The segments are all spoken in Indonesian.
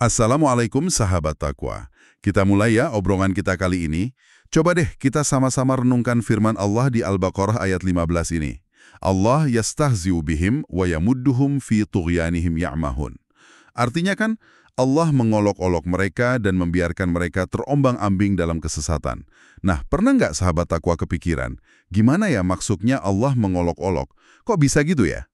Assalamualaikum sahabat takwa. Kita mulai ya obrolan kita kali ini. Coba deh kita sama-sama renungkan firman Allah di Al-Baqarah ayat 15 ini. Allah yastahzi'u bihim wa yamudduhum fi tughyanihim ya'mahun. Artinya kan Allah mengolok-olok mereka dan membiarkan mereka terombang-ambing dalam kesesatan. Nah, pernah nggak sahabat takwa kepikiran, gimana ya maksudnya Allah mengolok-olok? Kok bisa gitu ya?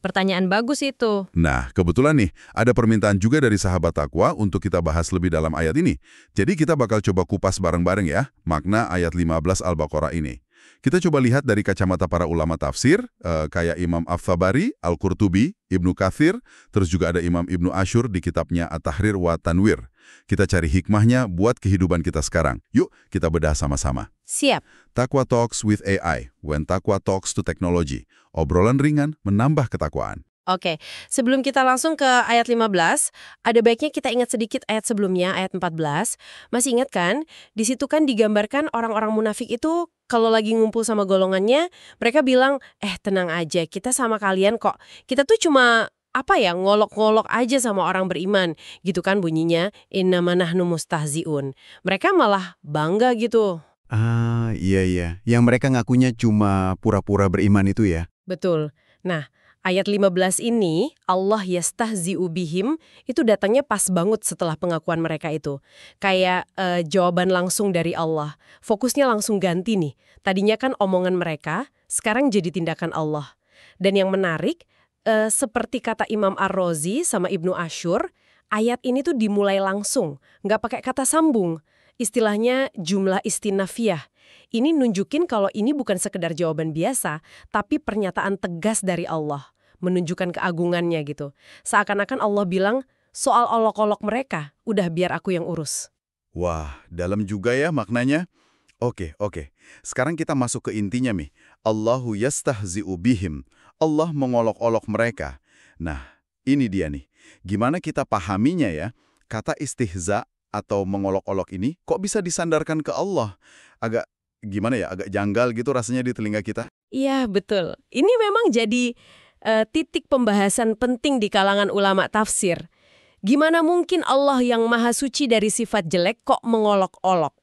Pertanyaan bagus itu. Nah, kebetulan nih, ada permintaan juga dari sahabat takwa untuk kita bahas lebih dalam ayat ini. Jadi kita bakal coba kupas bareng-bareng ya, makna ayat 15 Al-Baqarah ini. Kita coba lihat dari kacamata para ulama tafsir, kayak Imam Al-Tabari, Al-Qurtubi, Ibnu Katsir, terus juga ada Imam Ibnu Ashur di kitabnya At-Tahrir wa Tanwir. Kita cari hikmahnya buat kehidupan kita sekarang. Yuk, kita bedah sama-sama. Siap. Takwa Talks with AI, when Takwa talks to technology. Obrolan ringan menambah ketakwaan. Oke, sebelum kita langsung ke ayat 15, ada baiknya kita ingat sedikit ayat sebelumnya, ayat 14. Masih ingat kan? Di situ kan digambarkan orang-orang munafik itu kalau lagi ngumpul sama golongannya, mereka bilang, tenang aja, kita sama kalian kok. Kita tuh cuma ngolok-ngolok aja sama orang beriman. Gitu kan bunyinya, innama nahnu mustahzi'un. Mereka malah bangga gitu. Iya. Yang mereka ngakunya cuma pura-pura beriman itu ya? Betul. Nah, ayat 15 ini, Allah yastahzi'u bihim, itu datangnya pas banget setelah pengakuan mereka itu. Kayak jawaban langsung dari Allah. Fokusnya langsung ganti nih. Tadinya kan omongan mereka, sekarang jadi tindakan Allah. Dan yang menarik, seperti kata Imam Ar-Razi sama Ibnu Ashur, ayat ini tuh dimulai langsung, nggak pakai kata sambung. Istilahnya jumlah istinafiyah. Ini nunjukin kalau ini bukan sekedar jawaban biasa, tapi pernyataan tegas dari Allah, menunjukkan keagungannya gitu. Seakan-akan Allah bilang, soal olok-olok mereka, udah biar aku yang urus. Wah, dalam juga ya maknanya. Oke. Sekarang kita masuk ke intinya nih. Allahu yastahzi'u bihim. Allah mengolok-olok mereka. Nah, ini dia nih. Gimana kita pahaminya ya? Kata istihza atau mengolok-olok ini kok bisa disandarkan ke Allah? Agak janggal gitu rasanya di telinga kita. Iya, betul. Ini memang jadi titik pembahasan penting di kalangan ulama tafsir. Gimana mungkin Allah yang maha suci dari sifat jelek kok mengolok-olok?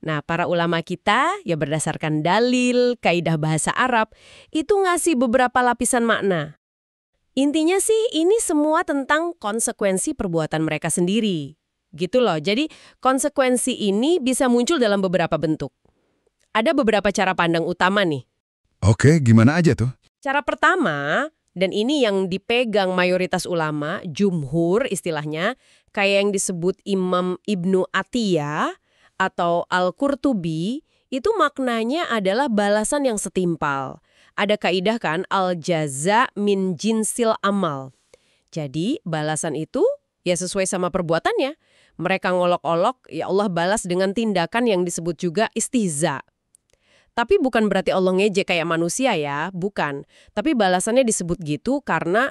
Nah, para ulama kita, ya berdasarkan dalil, kaidah bahasa Arab, itu ngasih beberapa lapisan makna. Intinya sih, ini semua tentang konsekuensi perbuatan mereka sendiri. Gitu loh, jadi konsekuensi ini bisa muncul dalam beberapa bentuk. Ada beberapa cara pandang utama nih. Oke, gimana aja tuh? Cara pertama, dan ini yang dipegang mayoritas ulama, jumhur istilahnya, kayak yang disebut Imam Ibnu Atiyah atau Al-Qurtubi, itu maknanya adalah balasan yang setimpal. Ada kaidah kan, al-jaza min jinsil amal. Jadi, balasan itu ya sesuai sama perbuatannya. Mereka ngolok-olok, ya Allah balas dengan tindakan yang disebut juga istihza. Tapi bukan berarti Allah ngejek kayak manusia ya, bukan. Tapi balasannya disebut gitu karena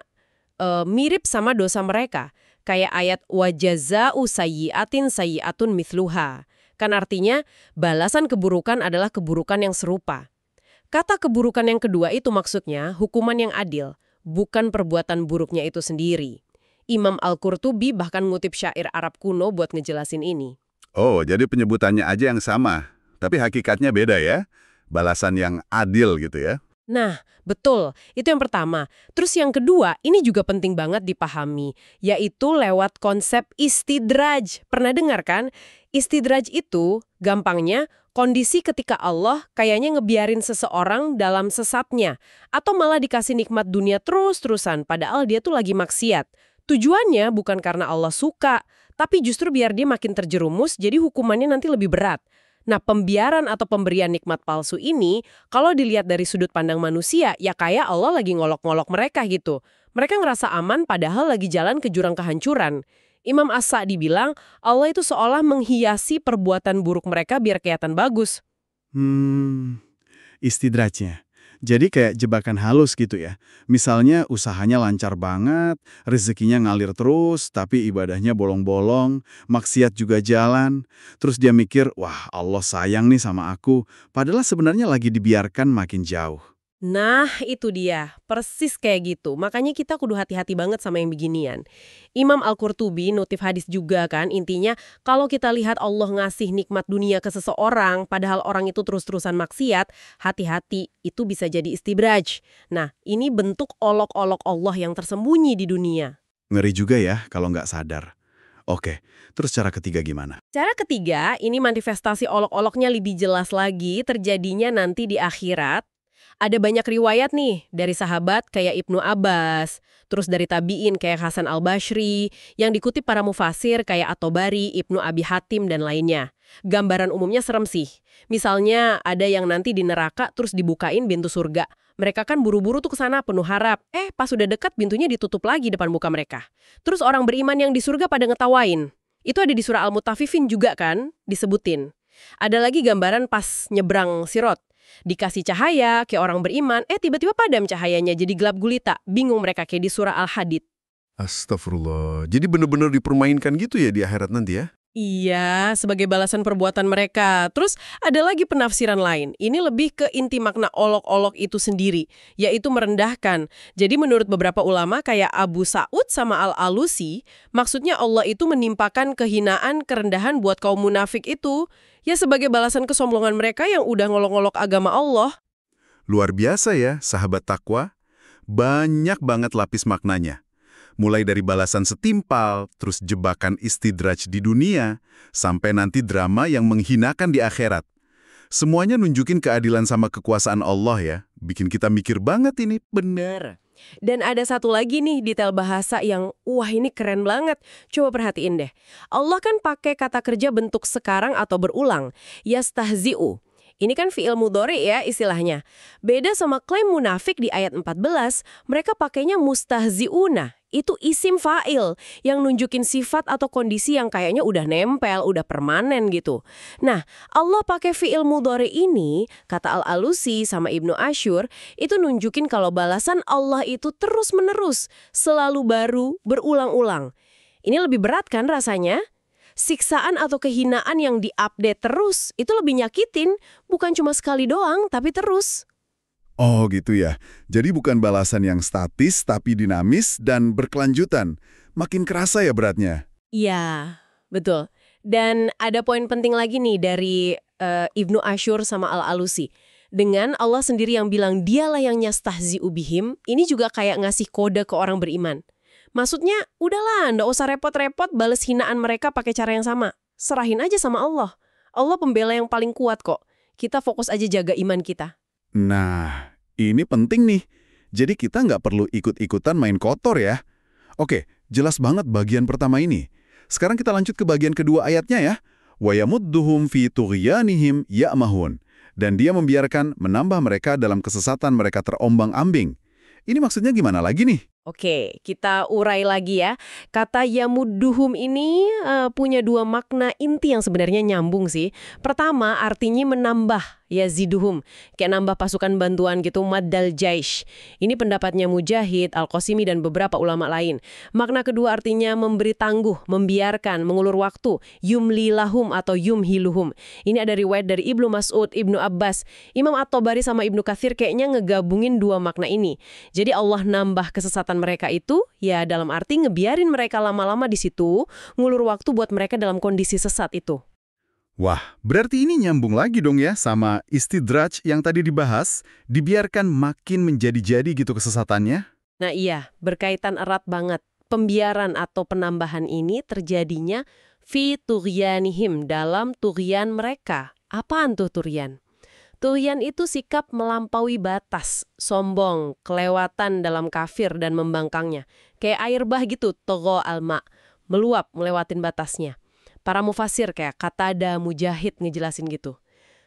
mirip sama dosa mereka. Kayak ayat wajaza'u sayyi'atin sayyi'atun mithluha. Kan artinya balasan keburukan adalah keburukan yang serupa. Kata keburukan yang kedua itu maksudnya hukuman yang adil, bukan perbuatan buruknya itu sendiri. Imam Al-Qurtubi bahkan ngutip syair Arab kuno buat ngejelasin ini. Oh, jadi penyebutannya aja yang sama, tapi hakikatnya beda ya? Balasan yang adil gitu ya? Nah, betul. Itu yang pertama. Terus yang kedua, ini juga penting banget dipahami, yaitu lewat konsep istidraj. Pernah dengar kan? Istidraj itu, gampangnya, kondisi ketika Allah kayaknya ngebiarin seseorang dalam sesatnya, atau malah dikasih nikmat dunia terus-terusan, padahal dia tuh lagi maksiat. Tujuannya bukan karena Allah suka, tapi justru biar dia makin terjerumus, jadi hukumannya nanti lebih berat. Nah, pembiaran atau pemberian nikmat palsu ini, kalau dilihat dari sudut pandang manusia, ya kayak Allah lagi ngolok-ngolok mereka gitu. Mereka ngerasa aman padahal lagi jalan ke jurang kehancuran. Imam As-Sa'di bilang, Allah itu seolah menghiasi perbuatan buruk mereka biar kelihatan bagus. Istidrajnya. Jadi kayak jebakan halus gitu ya. Misalnya usahanya lancar banget, rezekinya ngalir terus, tapi ibadahnya bolong-bolong, maksiat juga jalan. Terus dia mikir, wah Allah sayang nih sama aku, padahal sebenarnya lagi dibiarkan makin jauh. Nah, itu dia. Persis kayak gitu. Makanya kita kudu hati-hati banget sama yang beginian. Imam Al-Qurtubi notif hadis juga kan, intinya kalau kita lihat Allah ngasih nikmat dunia ke seseorang, padahal orang itu terus-terusan maksiat, hati-hati, itu bisa jadi istidraj. Nah, ini bentuk olok-olok Allah yang tersembunyi di dunia. Ngeri juga ya kalau nggak sadar. Oke, terus cara ketiga gimana? Cara ketiga, ini manifestasi olok-oloknya lebih jelas lagi terjadinya nanti di akhirat. Ada banyak riwayat nih dari sahabat kayak Ibnu Abbas, terus dari tabi'in kayak Hasan al-Bashri, yang dikutip para mufasir kayak At-Tabari, Ibnu Abi Hatim, dan lainnya. Gambaran umumnya serem sih. Misalnya ada yang nanti di neraka terus dibukain pintu surga. Mereka kan buru-buru tuh ke sana penuh harap. Pas udah dekat pintunya ditutup lagi depan muka mereka. Terus orang beriman yang di surga pada ngetawain. Itu ada di surah Al-Mutaffifin juga kan, disebutin. Ada lagi gambaran pas nyebrang Sirat. Dikasih cahaya, kayak orang beriman, tiba-tiba padam cahayanya jadi gelap gulita. Bingung mereka kayak di surah Al-Hadid. Astagfirullah. Jadi benar-benar dipermainkan gitu ya di akhirat nanti ya? Iya, sebagai balasan perbuatan mereka. Terus ada lagi penafsiran lain. Ini lebih ke inti makna olok-olok itu sendiri, yaitu merendahkan. Jadi menurut beberapa ulama kayak Abu Sa'ud sama Al-Alusi, maksudnya Allah itu menimpakan kehinaan, kerendahan buat kaum munafik itu, ya sebagai balasan kesombongan mereka yang udah ngolok-ngolok agama Allah. Luar biasa ya, sahabat takwa. Banyak banget lapis maknanya. Mulai dari balasan setimpal, terus jebakan istidraj di dunia, sampai nanti drama yang menghinakan di akhirat. Semuanya nunjukin keadilan sama kekuasaan Allah ya. Bikin kita mikir banget ini, bener. Dan ada satu lagi nih detail bahasa yang, wah ini keren banget. Coba perhatiin deh. Allah kan pakai kata kerja bentuk sekarang atau berulang. Yastahzi'u. Ini kan fi'il mudhari ya istilahnya. Beda sama klaim munafik di ayat 14, mereka pakainya mustahzi'una. Itu isim fa'il yang nunjukin sifat atau kondisi yang kayaknya udah nempel, udah permanen gitu. Nah, Allah pakai fi'il mudhari ini, kata Al-Alusi sama Ibnu Ashur, itu nunjukin kalau balasan Allah itu terus-menerus, selalu baru, berulang-ulang. Ini lebih berat kan rasanya? Siksaan atau kehinaan yang diupdate terus, itu lebih nyakitin, bukan cuma sekali doang, tapi terus. Oh gitu ya. Jadi bukan balasan yang statis tapi dinamis dan berkelanjutan. Makin kerasa ya beratnya. Iya, betul. Dan ada poin penting lagi nih dari Ibnu Ashur sama Al-Alusi. Dengan Allah sendiri yang bilang dialah yang yastahzi'u bihim, ini juga kayak ngasih kode ke orang beriman. Maksudnya, udahlah, ndak usah repot-repot bales hinaan mereka pakai cara yang sama. Serahin aja sama Allah. Allah pembela yang paling kuat kok. Kita fokus aja jaga iman kita. Nah, ini penting nih. Jadi kita nggak perlu ikut-ikutan main kotor ya. Oke, jelas banget bagian pertama ini. Sekarang kita lanjut ke bagian kedua ayatnya ya. Wa yamudduhum fi tughyanihim ya'mahun. Dan dia membiarkan menambah mereka dalam kesesatan mereka terombang-ambing. Ini maksudnya gimana lagi nih? Oke, kita urai lagi ya. Kata yamudduhum ini punya dua makna inti yang sebenarnya nyambung sih. Pertama, artinya menambah, yaziduhum. Kayak nambah pasukan bantuan gitu, maddal jaish. Ini pendapatnya Mujahid, Al-Qasimi, dan beberapa ulama lain. Makna kedua artinya memberi tangguh, membiarkan, mengulur waktu, yumli lahum atau yumhiluhum. Ini ada riwayat dari Ibnu Mas'ud, Ibnu Abbas, Imam At-Tabari sama Ibnu Katsir kayaknya ngegabungin dua makna ini. Jadi Allah nambah kesesatan mereka itu, ya dalam arti ngebiarin mereka lama-lama di situ, ngulur waktu buat mereka dalam kondisi sesat itu. Wah, berarti ini nyambung lagi dong ya sama istidraj yang tadi dibahas, dibiarkan makin menjadi-jadi gitu kesesatannya. Nah iya, berkaitan erat banget. Pembiaran atau penambahan ini terjadinya fi tughyanihim, dalam tughyan mereka. Apaan tuh tughyan? Tughyan itu sikap melampaui batas, sombong, kelewatan dalam kafir dan membangkangnya. Kayak air bah gitu, togho alma, meluap, melewatin batasnya. Para mufasir kayak Qatada, Mujahid ngejelasin gitu.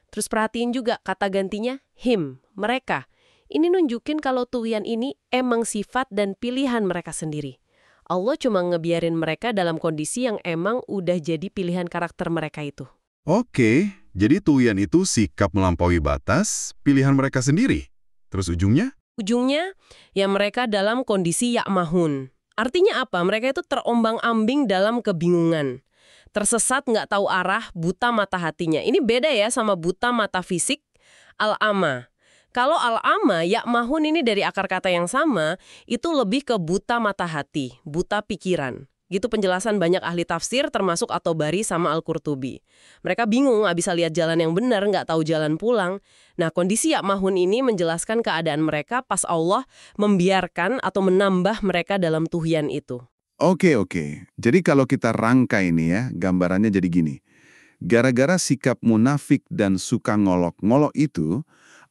Terus perhatiin juga kata gantinya him, mereka. Ini nunjukin kalau tughyan ini emang sifat dan pilihan mereka sendiri. Allah cuma ngebiarin mereka dalam kondisi yang emang udah jadi pilihan karakter mereka itu. Oke, jadi tughyan itu sikap melampaui batas, pilihan mereka sendiri. Terus ujungnya? Ujungnya, ya mereka dalam kondisi ya'mahun. Artinya apa? Mereka itu terombang-ambing dalam kebingungan. Tersesat nggak tahu arah, buta mata hatinya. Ini beda ya sama buta mata fisik, al-ama. Kalau al-ama, ya'mahun ini dari akar kata yang sama, itu lebih ke buta mata hati, buta pikiran. Gitu penjelasan banyak ahli tafsir termasuk At-Tabari sama Al-Qurtubi. Mereka bingung nggak bisa lihat jalan yang benar, nggak tahu jalan pulang. Nah, kondisi ya'mahun ini menjelaskan keadaan mereka pas Allah membiarkan atau menambah mereka dalam tughyan itu. Oke. Jadi kalau kita rangkai ini ya, gambarannya jadi gini. Gara-gara sikap munafik dan suka ngolok-ngolok itu,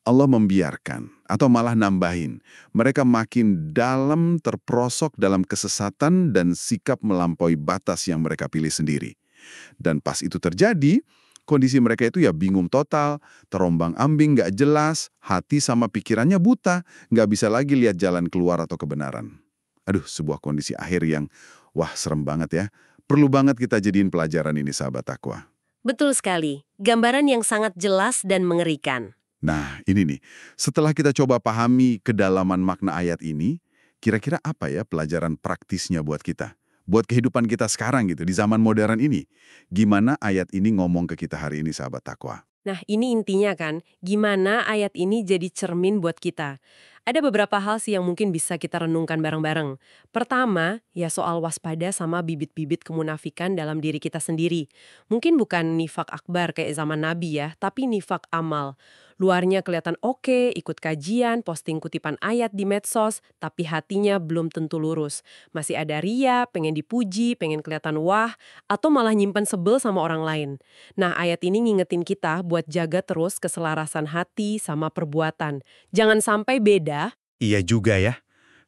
Allah membiarkan atau malah nambahin. Mereka makin dalam terperosok dalam kesesatan dan sikap melampaui batas yang mereka pilih sendiri. Dan pas itu terjadi, kondisi mereka itu ya bingung total, terombang-ambing nggak jelas, hati sama pikirannya buta, nggak bisa lagi lihat jalan keluar atau kebenaran. Aduh, sebuah kondisi akhir yang, wah serem banget ya. Perlu banget kita jadiin pelajaran ini sahabat takwa. Betul sekali. Gambaran yang sangat jelas dan mengerikan. Nah, ini nih, setelah kita coba pahami kedalaman makna ayat ini, kira-kira apa ya pelajaran praktisnya buat kita? Buat kehidupan kita sekarang gitu, di zaman modern ini. Gimana ayat ini ngomong ke kita hari ini, sahabat takwa? Nah, ini intinya kan, gimana ayat ini jadi cermin buat kita. Ada beberapa hal sih yang mungkin bisa kita renungkan bareng-bareng. Pertama, ya soal waspada sama bibit-bibit kemunafikan dalam diri kita sendiri. Mungkin bukan nifak akbar kayak zaman Nabi ya, tapi nifak amal. Luarnya kelihatan oke, ikut kajian, posting kutipan ayat di medsos, tapi hatinya belum tentu lurus. Masih ada ria, pengen dipuji, pengen kelihatan wah, atau malah nyimpen sebel sama orang lain. Nah, ayat ini ngingetin kita buat jaga terus keselarasan hati sama perbuatan. Jangan sampai beda. Iya juga ya.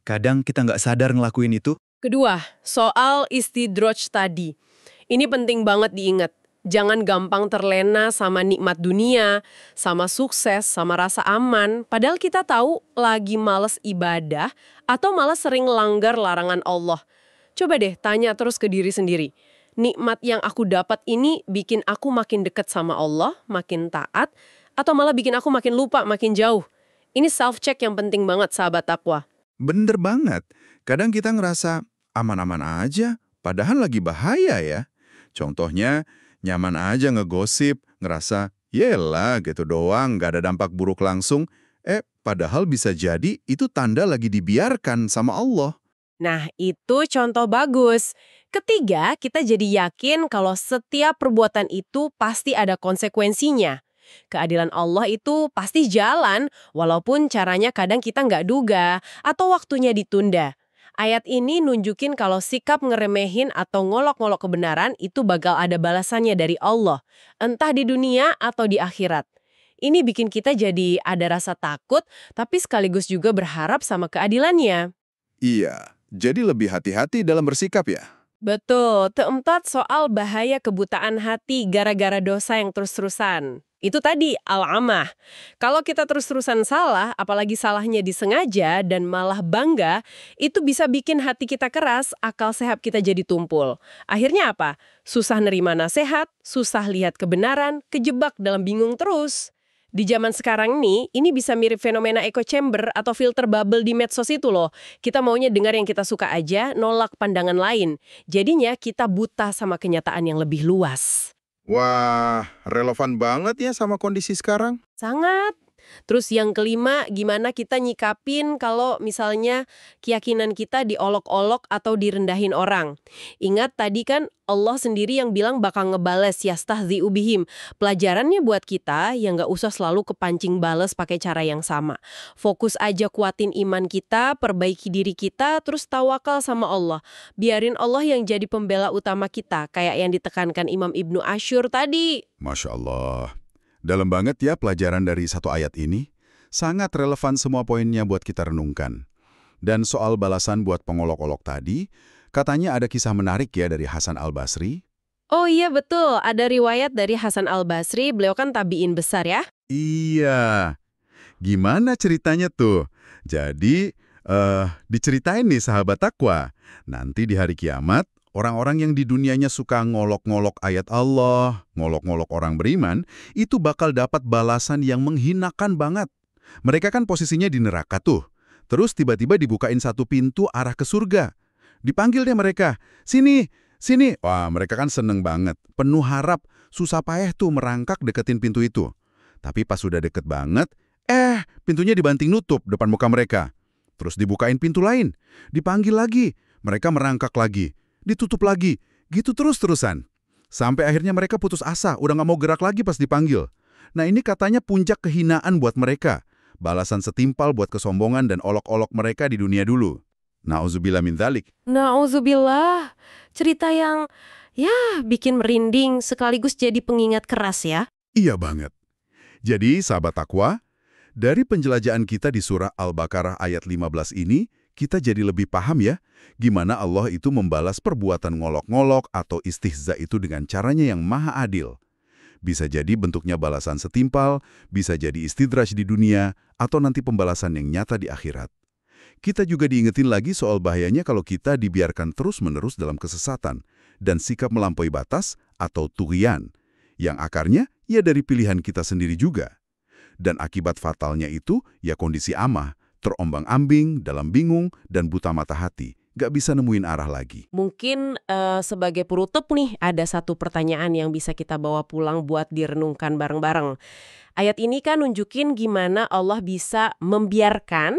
Kadang kita nggak sadar ngelakuin itu. Kedua, soal istidroj tadi. Ini penting banget diingat. Jangan gampang terlena sama nikmat dunia, sama sukses, sama rasa aman. Padahal kita tahu lagi males ibadah atau malah sering langgar larangan Allah. Coba deh tanya terus ke diri sendiri. Nikmat yang aku dapat ini bikin aku makin dekat sama Allah, makin taat, atau malah bikin aku makin lupa, makin jauh? Ini self-check yang penting banget, sahabat takwa. Bener banget. Kadang kita ngerasa aman-aman aja, padahal lagi bahaya ya. Contohnya, nyaman aja ngegosip, ngerasa, yelah gitu doang, gak ada dampak buruk langsung. Padahal bisa jadi itu tanda lagi dibiarkan sama Allah. Nah, itu contoh bagus. Ketiga, kita jadi yakin kalau setiap perbuatan itu pasti ada konsekuensinya. Keadilan Allah itu pasti jalan, walaupun caranya kadang kita nggak duga atau waktunya ditunda. Ayat ini nunjukin kalau sikap ngeremehin atau ngolok-ngolok kebenaran itu bakal ada balasannya dari Allah, entah di dunia atau di akhirat. Ini bikin kita jadi ada rasa takut, tapi sekaligus juga berharap sama keadilannya. Iya, jadi lebih hati-hati dalam bersikap ya. Betul. Keempat, soal bahaya kebutaan hati gara-gara dosa yang terus-terusan. Itu tadi, al-amah. Kalau kita terus-terusan salah, apalagi salahnya disengaja dan malah bangga, itu bisa bikin hati kita keras, akal sehat kita jadi tumpul. Akhirnya apa? Susah nerima nasihat, susah lihat kebenaran, kejebak dalam bingung terus. Di zaman sekarang nih, ini bisa mirip fenomena echo chamber atau filter bubble di medsos itu loh. Kita maunya dengar yang kita suka aja, nolak pandangan lain. Jadinya kita buta sama kenyataan yang lebih luas. Wah, relevan banget ya sama kondisi sekarang. Sangat. Terus yang kelima, gimana kita nyikapin kalau misalnya keyakinan kita diolok-olok atau direndahin orang. Ingat tadi kan Allah sendiri yang bilang bakal ngebales yastahzi'u bihim. Pelajarannya buat kita yang nggak usah selalu kepancing bales pakai cara yang sama. Fokus aja kuatin iman kita, perbaiki diri kita, terus tawakal sama Allah. Biarin Allah yang jadi pembela utama kita, kayak yang ditekankan Imam Ibnu Asyur tadi. Masya Allah. Dalam banget ya pelajaran dari satu ayat ini. Sangat relevan semua poinnya buat kita renungkan. Dan soal balasan buat pengolok-olok tadi, katanya ada kisah menarik ya dari Hasan Al-Basri. Oh iya betul, ada riwayat dari Hasan Al-Basri, beliau kan tabi'in besar ya. Iya. Gimana ceritanya tuh? Jadi, diceritain nih sahabat takwa. Nanti di hari kiamat, orang-orang yang di dunianya suka ngolok-ngolok ayat Allah, ngolok-ngolok orang beriman, itu bakal dapat balasan yang menghinakan banget. Mereka kan posisinya di neraka tuh. Terus tiba-tiba dibukain satu pintu arah ke surga. Dipanggil deh mereka, sini, sini. Wah, mereka kan seneng banget. Penuh harap, susah payah tuh merangkak deketin pintu itu. Tapi pas sudah deket banget, Pintunya dibanting nutup depan muka mereka. Terus dibukain pintu lain. Dipanggil lagi. Mereka merangkak lagi. Ditutup lagi. Gitu terus-terusan. Sampai akhirnya mereka putus asa, udah nggak mau gerak lagi pas dipanggil. Nah ini katanya puncak kehinaan buat mereka. Balasan setimpal buat kesombongan dan olok-olok mereka di dunia dulu. Na'udzubillah min dzalik. Nauzubillah. Cerita yang bikin merinding sekaligus jadi pengingat keras ya. Iya banget. Jadi sahabat takwa, dari penjelajahan kita di surah Al-Baqarah ayat 15 ini, kita jadi lebih paham ya, gimana Allah itu membalas perbuatan ngolok-ngolok atau istihza itu dengan caranya yang maha adil. Bisa jadi bentuknya balasan setimpal, bisa jadi istidraj di dunia, atau nanti pembalasan yang nyata di akhirat. Kita juga diingetin lagi soal bahayanya kalau kita dibiarkan terus-menerus dalam kesesatan dan sikap melampaui batas atau tughyan, yang akarnya ya dari pilihan kita sendiri juga. Dan akibat fatalnya itu ya kondisi amah, terombang-ambing, dalam bingung, dan buta mata hati. Gak bisa nemuin arah lagi. Mungkin sebagai penutup nih, ada satu pertanyaan yang bisa kita bawa pulang buat direnungkan bareng-bareng. Ayat ini kan nunjukin gimana Allah bisa membiarkan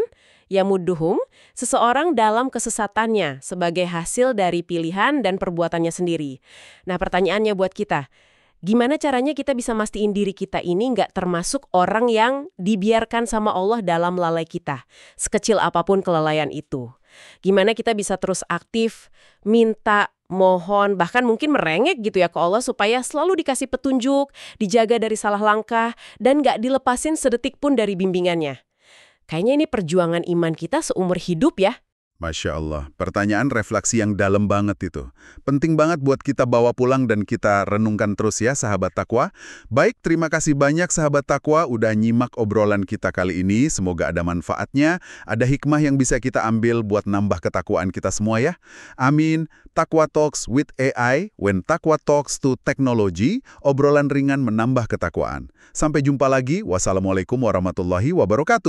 yamuduhum seseorang dalam kesesatannya sebagai hasil dari pilihan dan perbuatannya sendiri. Nah pertanyaannya buat kita, gimana caranya kita bisa mastiin diri kita ini nggak termasuk orang yang dibiarkan sama Allah dalam lalai kita, sekecil apapun kelalaian itu? Gimana kita bisa terus aktif, minta, mohon, bahkan mungkin merengek gitu ya ke Allah supaya selalu dikasih petunjuk, dijaga dari salah langkah, dan nggak dilepasin sedetik pun dari bimbingannya. Kayaknya ini perjuangan iman kita seumur hidup ya. Masya Allah, pertanyaan refleksi yang dalam banget itu. Penting banget buat kita bawa pulang dan kita renungkan terus ya sahabat takwa. Baik, terima kasih banyak sahabat takwa udah nyimak obrolan kita kali ini. Semoga ada manfaatnya, ada hikmah yang bisa kita ambil buat nambah ketakwaan kita semua ya. Amin. Takwa Talks with AI, when Takwa talks to technology, obrolan ringan menambah ketakwaan. Sampai jumpa lagi. Wassalamualaikum warahmatullahi wabarakatuh.